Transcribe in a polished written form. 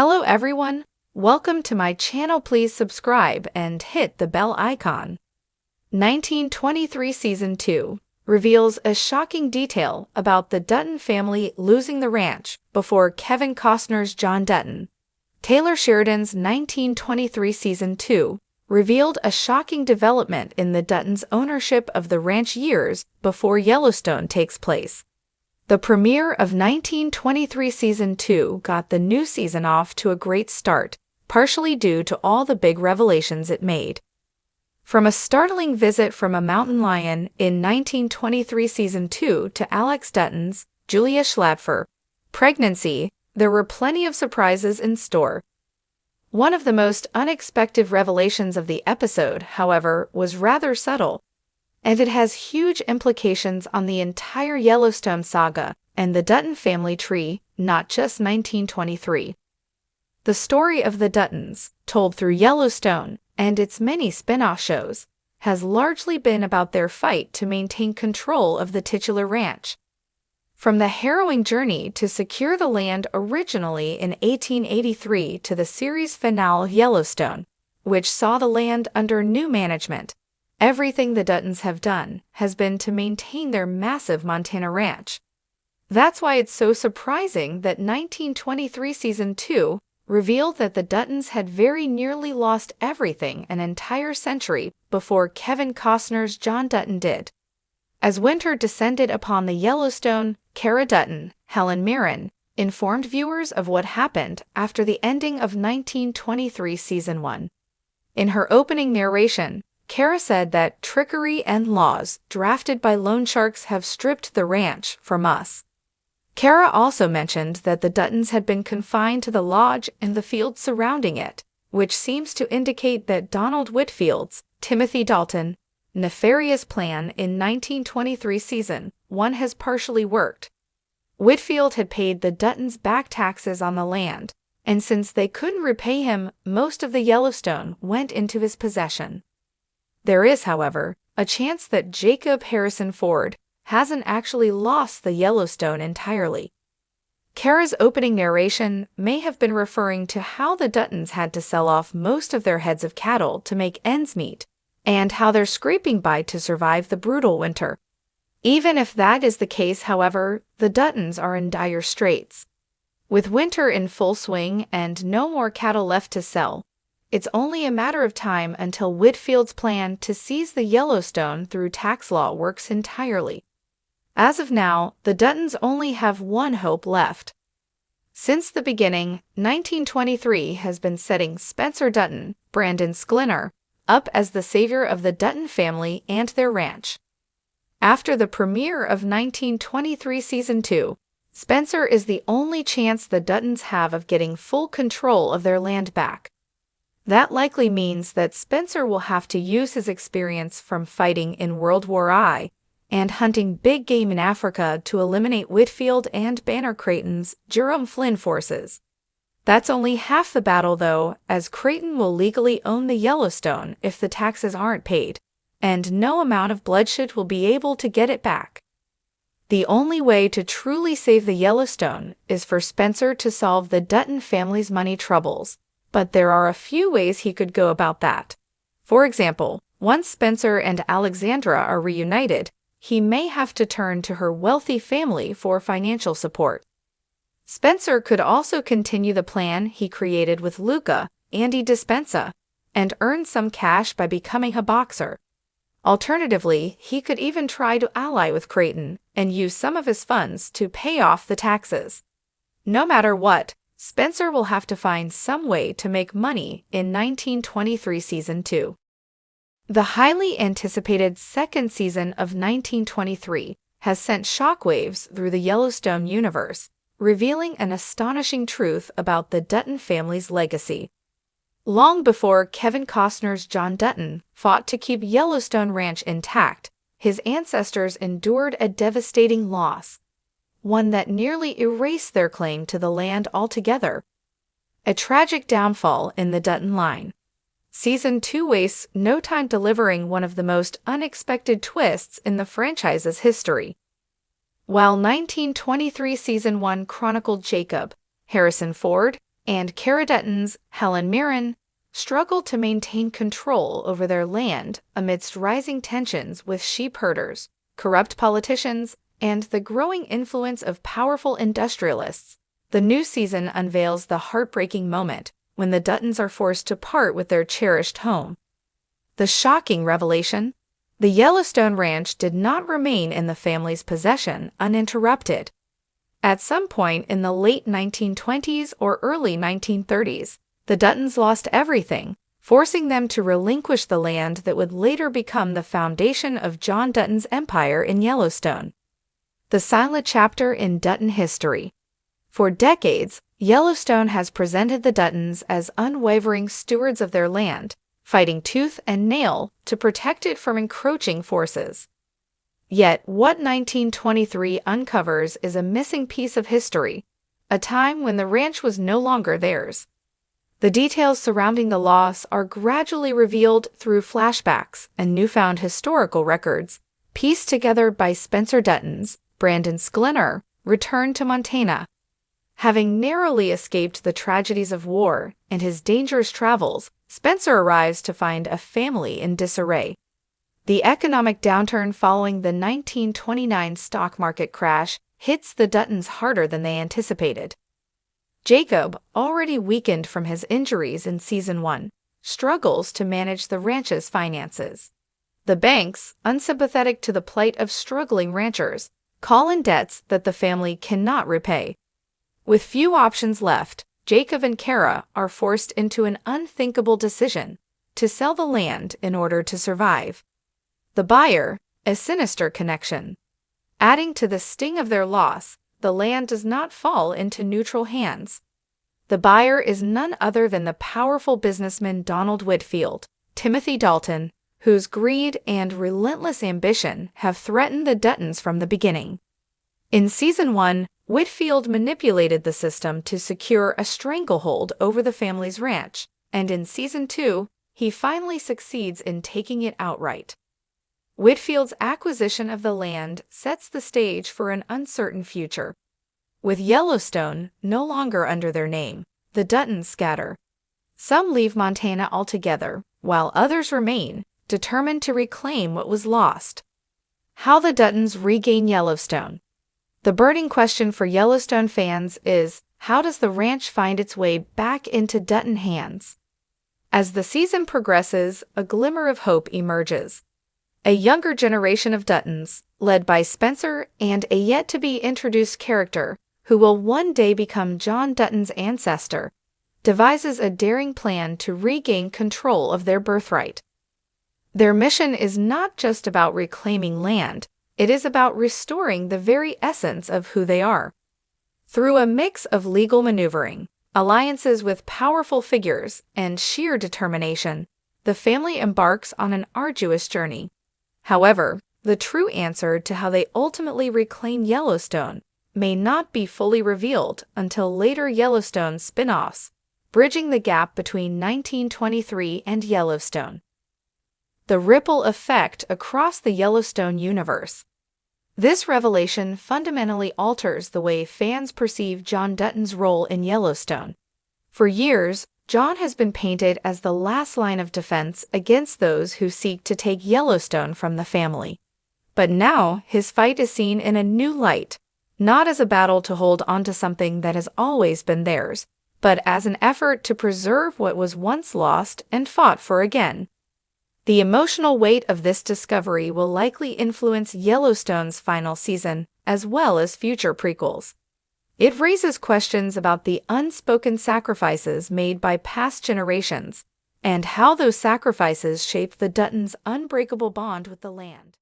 Hello everyone, welcome to my channel. Please subscribe and hit the bell icon. 1923 Season 2 reveals a shocking detail about the Dutton family losing the ranch before Kevin Costner's John Dutton. Taylor Sheridan's 1923 Season 2 revealed a shocking development in the Duttons' ownership of the ranch years before Yellowstone takes place. The premiere of 1923 Season 2 got the new season off to a great start, partially due to all the big revelations it made. From a startling visit from a mountain lion in 1923 Season 2 to Alex Dutton's Julia Schlattfer pregnancy, there were plenty of surprises in store. One of the most unexpected revelations of the episode, however, was rather subtle, and it has huge implications on the entire Yellowstone saga and the Dutton family tree, not just 1923. The story of the Duttons, told through Yellowstone and its many spin-off shows, has largely been about their fight to maintain control of the titular ranch. From the harrowing journey to secure the land originally in 1883 to the series finale of Yellowstone, which saw the land under new management, everything the Duttons have done has been to maintain their massive Montana ranch. That's why it's so surprising that 1923 Season 2 revealed that the Duttons had very nearly lost everything an entire century before Kevin Costner's John Dutton did. As winter descended upon the Yellowstone, Cara Dutton, Helen Mirren, informed viewers of what happened after the ending of 1923 Season 1. In her opening narration, Cara said that trickery and laws drafted by loan sharks have stripped the ranch from us. Cara also mentioned that the Duttons had been confined to the lodge and the fields surrounding it, which seems to indicate that Donald Whitfield's, Timothy Dalton, nefarious plan in 1923 Season 1 has partially worked. Whitfield had paid the Duttons back taxes on the land, and since they couldn't repay him, most of the Yellowstone went into his possession. There is, however, a chance that Jacob Harrison Ford hasn't actually lost the Yellowstone entirely. Cara's opening narration may have been referring to how the Duttons had to sell off most of their heads of cattle to make ends meet, and how they're scraping by to survive the brutal winter. Even if that is the case, however, the Duttons are in dire straits. With winter in full swing and no more cattle left to sell, it's only a matter of time until Whitfield's plan to seize the Yellowstone through tax law works entirely. As of now, the Duttons only have one hope left. Since the beginning, 1923 has been setting Spencer Dutton, Brandon Sklinner, up as the savior of the Dutton family and their ranch. After the premiere of 1923 Season 2, Spencer is the only chance the Duttons have of getting full control of their land back. That likely means that Spencer will have to use his experience from fighting in World War I and hunting big game in Africa to eliminate Whitfield and Banner Creighton's Jerome Flynn forces. That's only half the battle, though, as Creighton will legally own the Yellowstone if the taxes aren't paid, and no amount of bloodshed will be able to get it back. The only way to truly save the Yellowstone is for Spencer to solve the Dutton family's money troubles, but there are a few ways he could go about that. For example, once Spencer and Alexandra are reunited, he may have to turn to her wealthy family for financial support. Spencer could also continue the plan he created with Luca, Andy Dispenza, and earn some cash by becoming a boxer. Alternatively, he could even try to ally with Creighton and use some of his funds to pay off the taxes. No matter what, Spencer will have to find some way to make money in 1923 Season 2. The highly anticipated second season of 1923 has sent shockwaves through the Yellowstone universe, revealing an astonishing truth about the Dutton family's legacy. Long before Kevin Costner's John Dutton fought to keep Yellowstone Ranch intact, his ancestors endured a devastating loss, one that nearly erased their claim to the land altogether. A tragic downfall in the Dutton line. Season 2 wastes no time delivering one of the most unexpected twists in the franchise's history. While 1923 Season 1 chronicled Jacob, Harrison Ford, and Kara Dutton's Helen Mirren struggled to maintain control over their land amidst rising tensions with sheep herders, corrupt politicians, and the growing influence of powerful industrialists. The new season unveils the heartbreaking moment when the Duttons are forced to part with their cherished home. The shocking revelation: the Yellowstone Ranch did not remain in the family's possession uninterrupted. At some point in the late 1920s or early 1930s, the Duttons lost everything, forcing them to relinquish the land that would later become the foundation of John Dutton's empire in Yellowstone. The silent chapter in Dutton history. For decades, Yellowstone has presented the Duttons as unwavering stewards of their land, fighting tooth and nail to protect it from encroaching forces. Yet, what 1923 uncovers is a missing piece of history, a time when the ranch was no longer theirs. The details surrounding the loss are gradually revealed through flashbacks and newfound historical records, pieced together by Spencer Dutton's Brandon Sklenar return to Montana. Having narrowly escaped the tragedies of war and his dangerous travels, Spencer arrives to find a family in disarray. The economic downturn following the 1929 stock market crash hits the Duttons harder than they anticipated. Jacob, already weakened from his injuries in Season 1, struggles to manage the ranch's finances. The banks, unsympathetic to the plight of struggling ranchers, call in debts that the family cannot repay. With few options left, Jacob and Kara are forced into an unthinkable decision: to sell the land in order to survive. The buyer, a sinister connection. Adding to the sting of their loss, the land does not fall into neutral hands. The buyer is none other than the powerful businessman Donald Whitfield, Timothy Dalton, whose greed and relentless ambition have threatened the Duttons from the beginning. In Season 1, Whitfield manipulated the system to secure a stranglehold over the family's ranch, and in Season 2, he finally succeeds in taking it outright. Whitfield's acquisition of the land sets the stage for an uncertain future. With Yellowstone no longer under their name, the Duttons scatter. Some leave Montana altogether, while others remain, determined to reclaim what was lost. How the Duttons regain Yellowstone. The burning question for Yellowstone fans is, how does the ranch find its way back into Dutton hands? As the season progresses, a glimmer of hope emerges. A younger generation of Duttons, led by Spencer and a yet-to-be-introduced character who will one day become John Dutton's ancestor, devises a daring plan to regain control of their birthright. Their mission is not just about reclaiming land, it is about restoring the very essence of who they are. Through a mix of legal maneuvering, alliances with powerful figures, and sheer determination, the family embarks on an arduous journey. However, the true answer to how they ultimately reclaim Yellowstone may not be fully revealed until later Yellowstone spin-offs, bridging the gap between 1923 and Yellowstone. The ripple effect across the Yellowstone universe. This revelation fundamentally alters the way fans perceive John Dutton's role in Yellowstone. For years, John has been painted as the last line of defense against those who seek to take Yellowstone from the family. But now, his fight is seen in a new light, not as a battle to hold onto something that has always been theirs, but as an effort to preserve what was once lost and fought for again. The emotional weight of this discovery will likely influence Yellowstone's final season, as well as future prequels. It raises questions about the unspoken sacrifices made by past generations, and how those sacrifices shape the Duttons' unbreakable bond with the land.